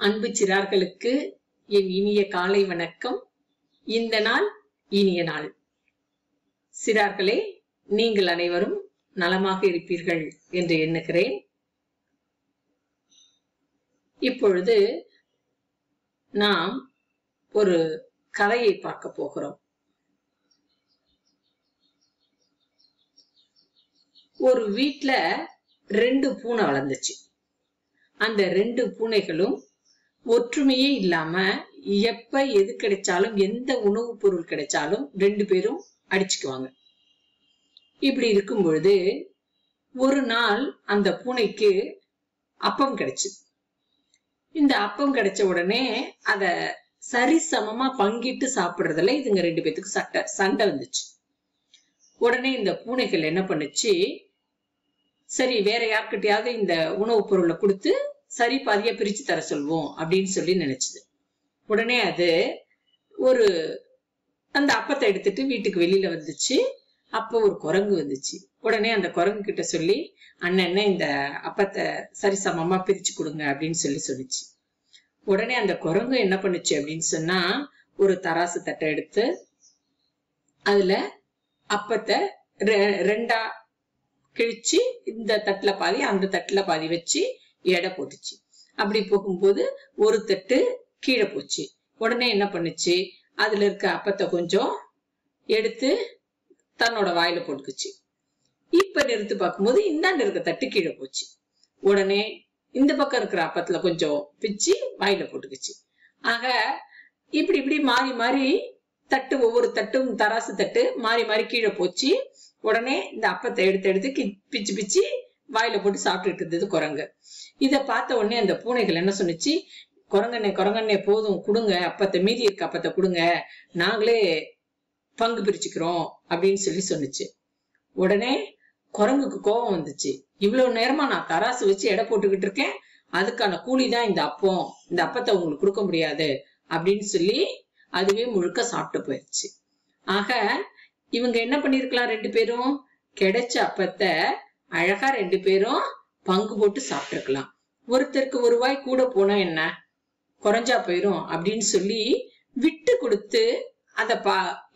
அன்பு சிறார்களுக்கு என் இனிய காலை வணக்கம். இந்த நாள் இனிய நாள். சிறார்களே, நீங்கள் அனைவரும் நலமாக இருப்பீர்கள் என்று எண்ணுகிறேன். இப்பொழுது நாம் ஒரு கதையை பார்க்க போகிறோம். ஒரு வீட்ல 2 பூனை வளர்ந்துச்சு. அந்த 2 பூனைகளும் ஒற்றுமையே இல்லாம எப்ப எது கிடைச்சாலும், எந்த உணவுப் பொருள் கிடைச்சாலும் 2 பேரும் அடிச்சுக்குவாங்க. இப்படி இருக்கும் பொழுது ஒரு நாள் அந்த பூனைக்கு அப்பம் கிடைச்சது. இந்த அப்பம் கிடைச்ச உடனே அத சரிசமமா பங்கிட்டு சாப்பிடுறதுல இதுங்க 2 பேத்துக்கு சண்டை வந்துச்சு. உடனே இந்த பூனைகள் என்ன பண்ணுச்சு, சரி வேற யார்கிட்டயாவது இந்த உணவுப் பொருளை கொடுத்து சரி பாதியா பிரிச்சு தர சொல்வோம் அப்படின்னு சொல்லி நினைச்சது. உடனே அது அந்த அப்பத்தை எடுத்துட்டு வீட்டுக்கு வெளியில வந்துச்சு. அப்ப ஒரு குரங்கு வந்துச்சு. உடனே அந்த குரங்கு கிட்ட சொல்லி, அண்ணன் இந்த அப்பத்தை சரிசமமா பிரிச்சு கொடுங்க அப்படின்னு சொல்லிச்சு. உடனே அந்த குரங்கு என்ன பண்ணுச்சு அப்படின்னு சொன்னா, ஒரு தராசு தட்டை எடுத்து அதுல அப்பத்தை 2ஆ கிழிச்சு இந்த தட்டுல பாதி அந்த தட்டுல பாதி வச்சு எடை போட்டுச்சு. அப்படி போகும்போது ஒரு தட்டு கீழே போச்சு. உடனே என்ன பண்ணுச்சு, அதுல இருக்க அப்பத்தை கொஞ்சம் எடுத்து தன்னோட வாயில போட்டுக்குச்சு. இப்ப நிறுத்து பார்க்கும்போது இந்தாண்டு இருக்க தட்டு கீழே போச்சு. உடனே இந்த பக்கம் இருக்கிற அப்பத்துல கொஞ்சம் பிச்சு வாயில போட்டுக்குச்சு. ஆக இப்படி இப்படி மாறி மாறி தட்டு, ஒவ்வொரு தட்டும் தராசு தட்டு மாறி மாறி கீழே போச்சு. உடனே இந்த அப்பத்தை எடுத்து பிச்சு பிச்சு வாயில போட்டு சாப்பிட்டுட்டு இருந்தது குரங்கு. இத பார்த்த உடனே அந்த பூனைகள் என்ன சொன்னிச்சு, குரங்கண்ணே போதும் கொடுங்க, அப்பத்தை மீதி இருக்க அப்பத்தை கொடுங்க, நாங்களே பங்கு பிரிச்சுக்கிறோம் அப்படின்னு சொன்னிச்சு. உடனே குரங்குக்கு கோபம் வந்துச்சு. இவ்வளவு நேரமா நான் தராசு வச்சு எடை போட்டுக்கிட்டு இருக்கேன், அதுக்கான கூலிதான் இந்த அப்பம், இந்த அப்பத்தை உங்களுக்கு கொடுக்க முடியாது அப்படின்னு சொல்லி அதுவே முழுக்க சாப்பிட்டு போயிடுச்சு. ஆக இவங்க என்ன பண்ணிருக்கலாம், 2 பேரும் கிடைச்ச அப்பத்தை அழகா 2 பேரும் பங்கு போட்டு சாப்பிட்டுருக்கலாம். ஒருத்தருக்கு ஒரு வாய் கூட போனா என்ன, குறைஞ்சா போயிரும் அப்படின்னு சொல்லி விட்டு கொடுத்து அத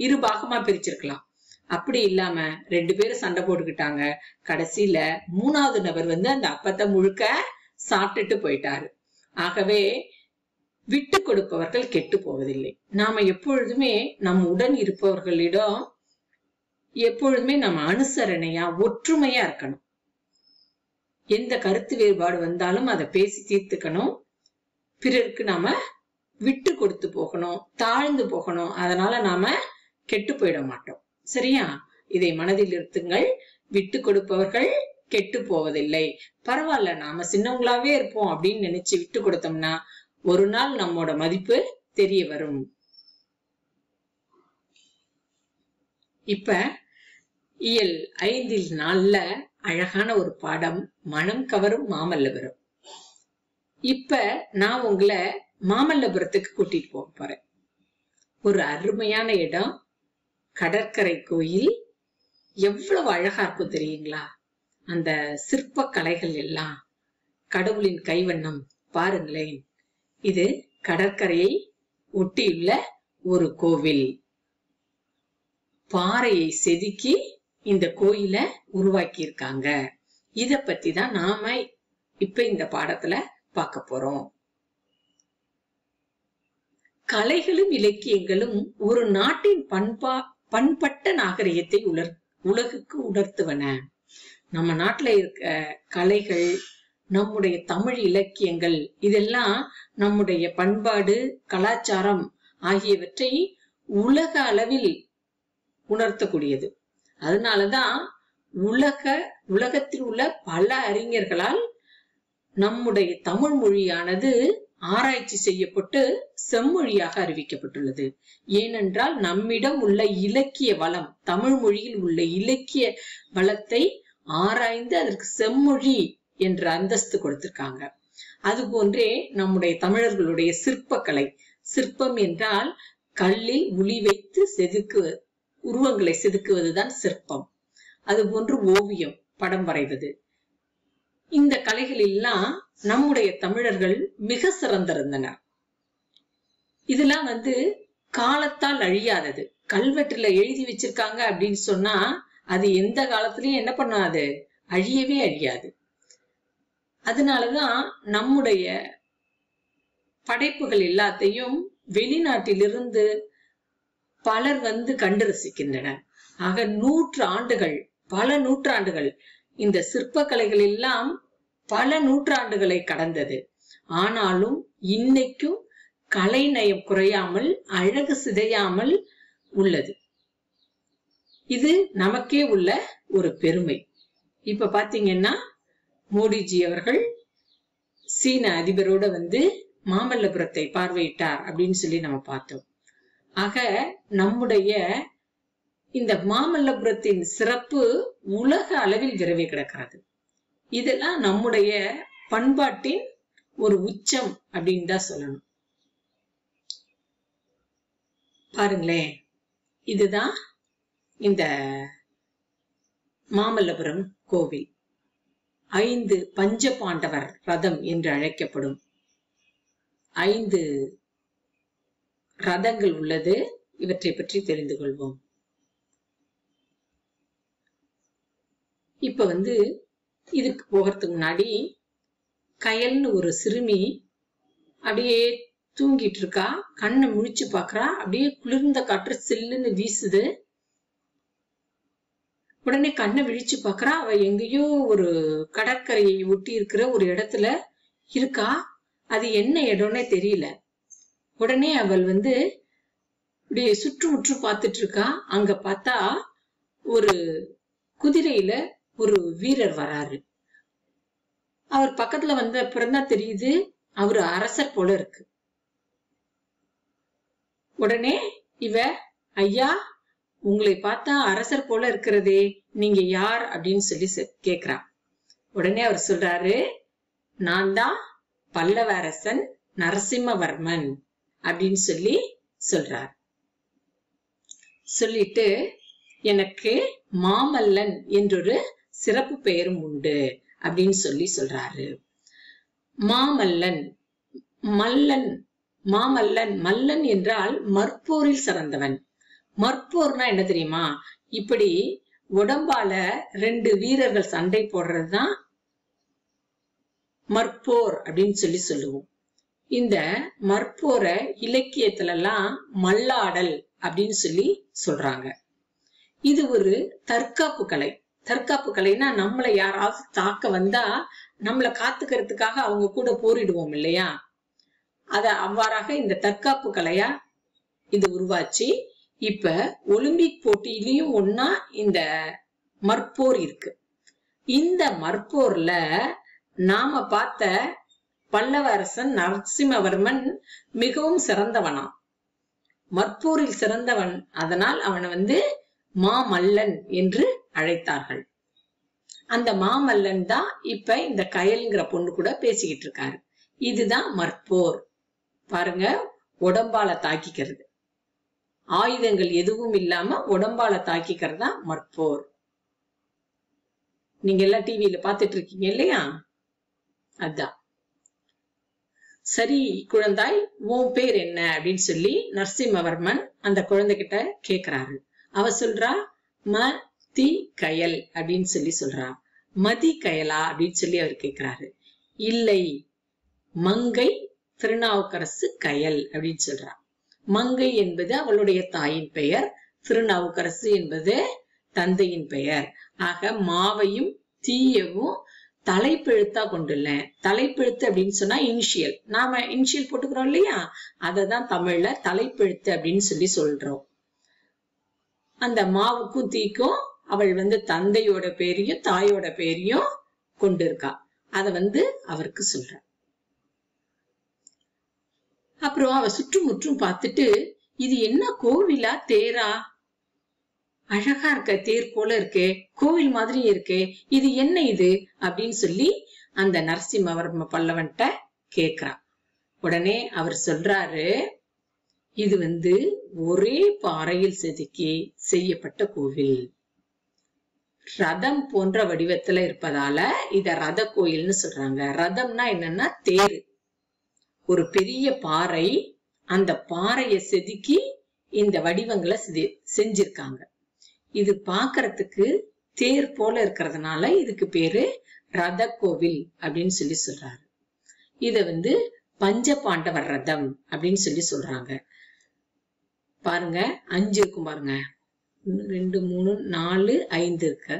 2 பாகமா பிரிச்சிருக்கலாம். அப்படி இல்லாம 2 பேரும் சண்டை போட்டுக்கிட்டாங்க. கடைசியில 3ஆவது நபர் அந்த அப்பத்தை முழுக்க சாப்பிட்டுட்டு போயிட்டாரு. ஆகவே விட்டு கொடுப்பவர்கள் கெட்டு போவதில்லை. நாம எப்பொழுதுமே நம் உடன் இருப்பவர்களிடம் எப்பொழுதுமே நம்ம அனுசரணையா ஒற்றுமையா இருக்கணும். எந்த கருத்து வேறுபாடு வந்தாலும் அதை பேசி தீர்த்துக்கணும். பிறருக்கு நாம விட்டு கொடுத்து போகணும், தாழ்ந்து போகணும். அதனால நாம கெட்டு போயிட மாட்டோம். சரியா? இதை மனதில் இருத்துங்கள். விட்டு கொடுப்பவர்கள் கெட்டு போவதில்லை. பரவாயில்ல, நாம சின்னவங்களாவே இருப்போம் அப்படின்னு நினைச்சு விட்டு கொடுத்தோம்னா ஒரு நாள் நம்மோட மதிப்பு தெரிய வரும். இப்ப இயல் 5 அழகான ஒரு பாடம், மனம் கவரும் மாமல்லபுரம். இப்ப நான் உங்களை மாமல்லபுரத்துக்கு கூட்டிட்டு போறேன். ஒரு அருமையான இடம், கடற்கரை கோயில். எவ்வளவு அழகா இருக்கும் தெரியுங்களா? அந்த சிற்ப கலைகள் எல்லாம், கடவுளின் கைவண்ணம் பாருங்களேன். இது கடற்கரையை ஒட்டியுள்ள ஒரு கோவில். பாறையை செதுக்கி இந்த கோயிலை உருவாக்கி இருக்காங்க. இத பத்தி தான் நாம இப்ப இந்த பாடத்துல பார்க்க போறோம். கலைகளும் இலக்கியங்களும் ஒரு நாட்டின் பண்பட்ட நாகரிகத்தை உலகுக்கு உணர்த்துவன. நம்ம நாட்டுல இருக்க கலைகள், நம்முடைய தமிழ் இலக்கியங்கள், இதெல்லாம் நம்முடைய பண்பாடு, கலாச்சாரம் ஆகியவற்றை உலக அளவில் உணர்த்தக்கூடியது. அதனாலதான் உலகத்தில் உள்ள பல அறிஞர்களால் நம்முடைய தமிழ் மொழியானது ஆராய்ச்சி செய்யப்பட்டு செம்மொழியாக அறிவிக்கப்பட்டுள்ளது. ஏனென்றால் நம்மிடம் உள்ள இலக்கிய வளம், தமிழ் மொழியில் உள்ள இலக்கிய வளத்தை ஆராய்ந்து அதற்கு செம்மொழி என்ற அந்தஸ்து கொடுத்திருக்காங்க. அது போன்றே நம்முடைய தமிழர்களுடைய சிற்பக்கலை, சிற்பம் என்றால் கல்லில் உளி வைத்து உருவங்களை செதுக்குவதுதான் சிற்பம். அது போன்று ஓவியம், படம் வரைவது. இந்த கலைகள் எல்லாம் நம்முடைய தமிழர்கள் மிக சிறந்திருந்தனர். இதெல்லாம் காலத்தால் அழியாதது. கல்வெட்டுல எழுதி வச்சிருக்காங்க அப்படின்னு சொன்னா அது எந்த காலத்திலயும் என்ன பண்ணாது, அழியவே அழியாது. அதனாலதான் நம்முடைய படைப்புகள் எல்லாத்தையும் வெளிநாட்டிலிருந்து பலர் கண்டு ரசிக்கின்றனர். ஆக பல நூற்றாண்டுகள் இந்த சிற்பக்கலைகள் எல்லாம் பல நூற்றாண்டுகளை கடந்தது. ஆனாலும் இன்னைக்கும் கலைநயம் குறையாமல், அழகு சிதையாமல் உள்ளது. இது நமக்கே உள்ள ஒரு பெருமை. இப்ப பாத்தீங்கன்னா மோடிஜி அவர்கள் சீன அதிபரோட மாமல்லபுரத்தை பார்வையிட்டார் அப்படின்னு சொல்லி நம்ம பார்த்தோம். ஆக நம்முடைய இந்த மாமல்லபுரத்தின் சிறப்பு உலக அளவில் விரவி கிடக்கிறது. இதெல்லாம் நம்முடைய பண்பாட்டின் ஒரு உச்சம் அப்படின்னு தான் சொல்லணும். பாருங்களேன், இதுதான் இந்த மாமல்லபுரம் கோவில். 5 பஞ்ச பாண்டவர் ரதம் என்று அழைக்கப்படும் 5 ரதங்கள் உள்ளது. இவற்றை பற்றி தெரிந்து கொள்வோம். இப்ப இதுக்கு போகிறதுக்கு முன்னாடி கயல்னு ஒரு சிறுமி அப்படியே தூங்கிட்டு இருக்கா. கண்ணை முழிச்சு பாக்குறா. அப்படியே குளிர்ந்த காற்று சில்லுன்னு வீசுது. உடனே கண்ணை விழிச்சு பாக்குறா. அவ எங்கேயோ ஒரு கடற்கரையை ஒட்டி இருக்கிற ஒரு இடத்துல இருக்கா. அது என்ன இடம்னே தெரியல. உடனே அவள் அப்படியே சுற்றுமுற்று பார்த்துட்டு இருக்கா. அங்க பார்த்தா ஒரு குதிரையில ஒரு வீரர் வராரு. அவர் பக்கத்துல அப்புறம்தான் தெரியுது அவரு அரசர் போல இருக்கு. உடனே இவ, ஐயா உங்களை பார்த்தா அரசர் போல இருக்கிறதே, நீங்க யார் அப்படின்னு சொல்லி கேக்குறா. உடனே அவர் சொல்றாரு, நான் தான் பல்லவ அரசன் நரசிம்மவர்மன் அப்படின்னு சொல்லி சொல்றார். சொல்லிட்டு எனக்கு மாமல்லன் என்றொரு சிறப்பு பெயரும் உண்டு அப்படின்னு சொல்லி சொல்றாரு. மாமல்லன், மல்லன், மாமல்லன், மல்லன் என்றால் மற்போரில் சிறந்தவன். மற்போர்னா என்ன தெரியுமா? இப்படி உடம்பால 2 வீரர்கள் சண்டை போடுறதுதான் மற்போர் அப்படின்னு சொல்லி சொல்லுவோம். இந்த மற்போரை இலக்கியத்துல எல்லாம் மல்லாடல் அப்படின்னு சொல்லி சொல்றாங்க. இது ஒரு தற்காப்பு கலை. தற்காப்பு கலைன்னா நம்மளை யாராவது தாக்க வந்தா நம்மளை காத்துக்கிறதுக்காக அவங்க கூட போரிடுவோம் இல்லையா? அத அவ்வாறாக இந்த தற்காப்பு கலையா இது உருவாச்சு. இப்ப ஒலிம்பிக் போட்டியிலையும் ஒன்னா இந்த மற்போர் இருக்கு. இந்த மற்போர்ல நாம பார்த்த பல்லவ அரசன் நரசிம்மவர்மன் மிகவும் சிறந்தவனா, மற்போரில் சிறந்தவன். அதனால் அவனை மாமல்லன் என்று அழைத்தார்கள். அந்த மாமல்லன் தான் இப்ப இந்த கயல்ங்கிற பொண்ணு கூட பேசிக்கிட்டு இருக்காரு. இதுதான் மற்போர். பாருங்க, உடம்பால தாக்கிக்கிறது, ஆயுதங்கள் எதுவும் இல்லாம உடம்பால தாக்கிக்கிறது தான் மற்போர். நீங்க எல்லாம் டிவியில பாத்துட்டு இருக்கீங்க இல்லையா? அதான். சரி குழந்தாய், உன் பேர் என்ன அப்படின்னு சொல்லி நரசிம்மவர்மன் அந்த குழந்தைகிட்ட கேக்குறாரு. அவ சொல்றா, மதி கயல் அப்படின்னு சொல்லி சொல்றா. மதி கயலா அப்படின்னு சொல்லி அவர் கேக்குறாரு. இல்லை, மங்கை திருநாவுக்கரசு கயல் அப்படின்னு சொல்றா. மங்கை என்பது அவளுடைய தாயின் பெயர், திருநாவுக்கரசு என்பது தந்தையின் பெயர். ஆக மாவையும் தீயவும் தலைப்பெழுத்தா கொண்டுள்ள. தலைப்பெழுத்து அப்படின்னு சொன்னா இனிஷியல், நாம இனிஷியல் போட்டுக்கிறோம் இல்லையா? அததான் தமிழ்ல தலைப்பெழுத்து அப்படின்னு சொல்லி சொல்றோம். அந்த மாவுக்கும் தீக்கும் அவள் தந்தையோட பேரையும் தாயோட பேரையும் கொண்டு இருக்கா. அத அவருக்கு சொல்ற. அப்புறம் அவ சுற்றுமுற்றும் பார்த்துட்டு, இது என்ன கோவிலா தேரா? அழகா இருக்க, தேர் போல இருக்கே, கோவில் மாதிரி இருக்கே, இது என்ன இது அப்படின்னு சொல்லி அந்த நரசிம்மவர்ம பல்லவன்ட்ட கேக்குறா. உடனே அவர் சொல்றாரு, இது ஒரே பாறையில் செதுக்கி செய்யப்பட்ட கோவில். ரதம் போன்ற வடிவத்துல இருப்பதால இத ரத கோயில்னு சொல்றாங்க. ரதம்னா என்னன்னா தேர். ஒரு பெரிய பாறை, அந்த பாறையை செதுக்கி இந்த வடிவங்களை செஞ்சிருக்காங்க. இது பாக்குறதுக்கு தேர் போல இருக்கிறதுனால இதுக்கு பேரு ரத கோவில் அப்படின்னு சொல்லி சொல்றாரு. இத பஞ்ச பாண்டவர் ரதம் அப்படின்னு சொல்லி சொல்றாங்க. பாருங்க 5 இருக்கும் பாருங்க, 1 2 3 4 5 இருக்கு.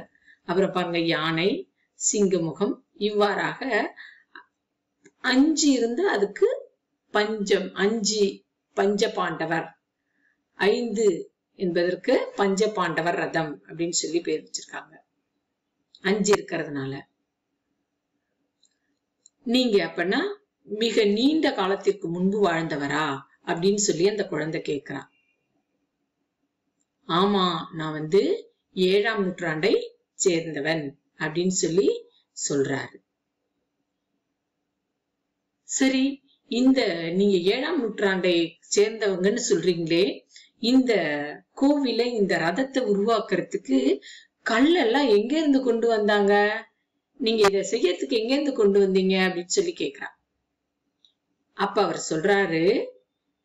அப்புறம் பாருங்க யானை, சிங்கமுகம், இவ்வாறாக 5 இருந்து அதுக்கு பஞ்சம், 5 பஞ்ச பாண்டவர், 5 என்பதற்கு பஞ்ச பாண்டவர் ரதம் அப்படின்னு சொல்லி பேர் வச்சிருக்காங்க. 5 இருக்கிறதுனால. நீங்க அப்பனா மிக நீண்ட காலத்திற்கு முன்பு வாழ்ந்தவரா அப்படின்னு சொல்லி அந்த குழந்தை கேட்கிறா. ஆமா, நான் 7ஆம் நூற்றாண்டை சேர்ந்தவன் அப்படின்னு சொல்லி சொல்றாரு. சரி, இந்த நீங்க 7ஆம் நூற்றாண்டை சேர்ந்தவங்கன்னு சொல்றீங்களே, இந்த கோவில இந்த ரதத்தை உருவாக்குறதுக்கு கல்லெல்லாம் எங்க இருந்து கொண்டு வந்தாங்க? நீங்க இதை செய்யறதுக்கு எங்க இருந்து கொண்டு வந்தீங்க அப்படின்னு சொல்லி கேக்குறா. அப்ப அவர் சொல்றாரு,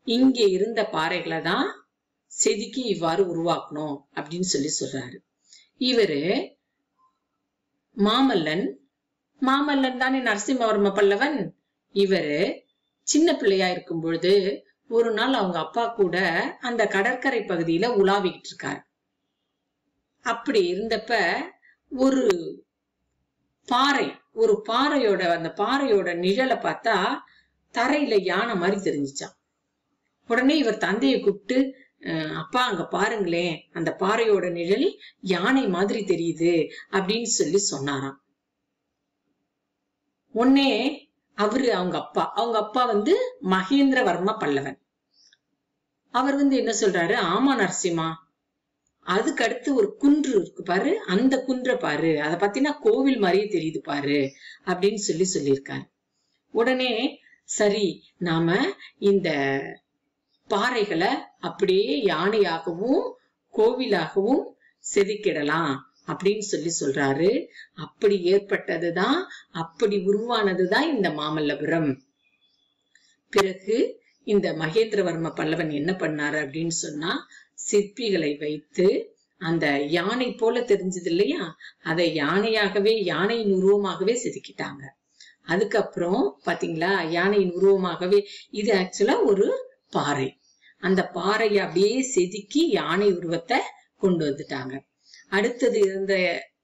இங்க இருந்த பாறைகளை தான் செதுக்கி இவ்வாறு உருவாக்கணும் அப்படின்னு சொல்லி சொல்றாரு. இவரு மாமல்லன் தானே நரசிம்மவர்ம பல்லவன். இவரு சின்ன பிள்ளையா இருக்கும் பொழுது ஒரு நாள் அவங்க அப்பா கூட அந்த கடற்கரை பகுதியில உலாவிக்கிட்டு இருக்காரு. அப்படி இருந்தப்ப ஒரு பாறையோட அந்த பாறையோட நிழலை பார்த்தா தரையில யானை மாதிரி தெரிஞ்சிச்சான். உடனே இவர் தந்தையை கூப்பிட்டு, அப்பா அங்க பாருங்களேன், அந்த பாறையோட நிழல் யானை மாதிரி தெரியுது அப்படின்னு சொல்லி சொன்னாராம். உடனே அவங்க அப்பா மகேந்திரவர்ம பல்லவன். அவர் என்ன சொல்றாரு, ஆமா நரசிம்மா, அதுக்கு அடுத்து ஒரு குன்று இருக்கு பாரு, அந்த குன்றை பாரு, அதை பாத்தீங்கன்னா கோவில் மாதிரியே தெரியுது பாரு அப்படின்னு சொல்லியிருக்காரு. உடனே சரி, நாம இந்த பாறைகளை அப்படியே யானையாகவும் கோவிலாகவும் செதுக்கிடலாம் அப்படின்னு சொல்றாரு. அப்படி ஏற்பட்டதுதான், அப்படி உருவானதுதான் இந்த மாமல்லபுரம். பிறகு இந்த மகேந்திரவர்ம பல்லவன் என்ன பண்ணாரு அப்படின்னு சொன்னா, சிற்பிகளை வைத்து அந்த யானை போல தெரிஞ்சது இல்லையா, அதை யானையின் உருவமாகவே செதுக்கிட்டாங்க. அதுக்கப்புறம் பாத்தீங்களா, யானையின் உருவமாகவே இது ஆக்சுவலா ஒரு பாறை. அந்த பாறையை அப்படியே செதுக்கி யானை உருவத்தை கொண்டு வந்துட்டாங்க. அடுத்தது இருந்த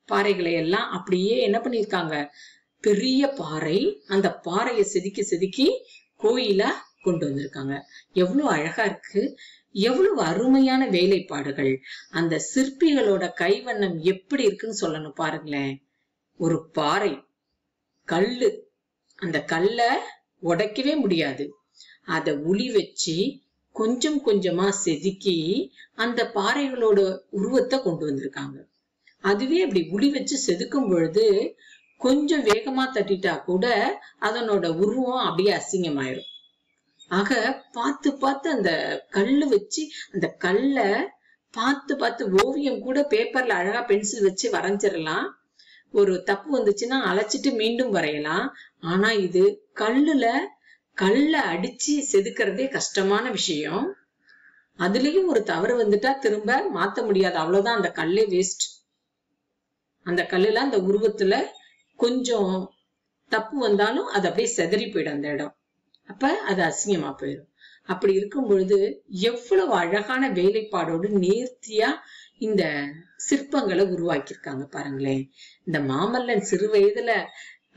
பாறைகளை எல்லாம் அப்படியே என்ன பண்ணிருக்காங்க, பெரிய பாறை, அந்த பாறையை செதுக்கி கோயிலா கொண்டு வந்திருக்காங்க. எவ்வளவு அழகா இருக்கு, எவ்வளவு அருமையான வேலைப்பாடுகள். அந்த சிற்பிகளோட கைவண்ணம் எப்படி இருக்குன்னு சொல்லணும் பாருங்களேன். ஒரு பாறை, கல்லு, அந்த கல்ல உடைக்கவே முடியாது, அத உளி வச்சு கொஞ்சம் கொஞ்சமா செதுக்கி அந்த பாறைகளோட உருவத்தை கொண்டு வந்திருக்காங்க. அதுவே அப்படி உளி வச்சு செதுக்கும் பொழுது கொஞ்சம் வேகமா தட்டிட்டா கூட அதனோட உருவம் அப்படியே அசிங்கமாயிரும். ஆக பார்த்து அந்த கல்லு வச்சு, அந்த கல்ல பார்த்து ஓவியம் கூட பேப்பர்ல அழகா பென்சில் வச்சு வரைஞ்சிடலாம். ஒரு தப்பு வந்துச்சுன்னா அழைச்சிட்டு மீண்டும் வரையலாம். ஆனா இது கல்ல அடிச்சு செதுக்கிறதே கஷ்டமான விஷயம். அதுலயும் ஒரு தவறு வந்துட்டா திரும்ப மாத்த முடியாது, அவ்வளவுதான், அந்த கல்லே வேஸ்ட். அந்த கல்லுல அந்த உருவத்துல கொஞ்சம் தப்பு வந்தாலும் அது அப்படியே செதறி போயிடும் அந்த இடம். அப்ப அது அசிங்கமா போயிடும். அப்படி இருக்கும் பொழுது எவ்வளவு அழகான வேலைப்பாடோடு நேர்த்தியா இந்த சிற்பங்களை உருவாக்கியிருக்காங்க பாருங்களேன். இந்த மாமல்லன் சிறு வயதுல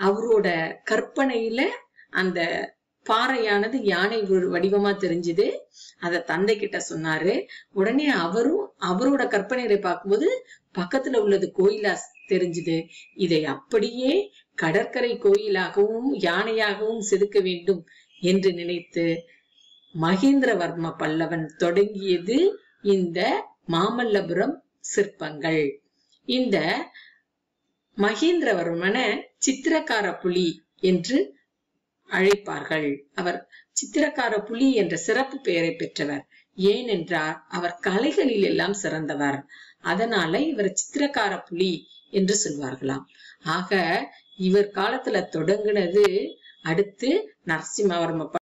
அவரோட கற்பனையில அந்த பாறையானது யானை வடிவமா தெரிஞ்சுது. அத தந்தை கிட்ட சொன்னாரு. உடனே அவரோட கற்பனைகளை பார்க்கும்போது பக்கத்துல உள்ளது கோயிலா தெரிஞ்சுது. இதை அப்படியே கடற்கரை கோயிலாகவும் யானையாகவும் செதுக்க வேண்டும் என்று நினைத்து மகேந்திரவர்ம பல்லவன் தொடங்கியது இந்த மாமல்லபுரம் சிற்பங்கள். இந்த மகேந்திரவர்மனை சித்திரக்கார புலி என்று அழைப்பார்கள். அவர் சித்திரக்கார புலி என்ற சிறப்பு பெயரை பெற்றவர். ஏனென்றால் அவர் கலைகளில் எல்லாம் சிறந்தவர். அதனால இவர் சித்திரக்கார புலி என்று சொல்வார்களாம். ஆக இவர் காலத்துல தொடங்குனது அடுத்து நரசிம்மவர்ம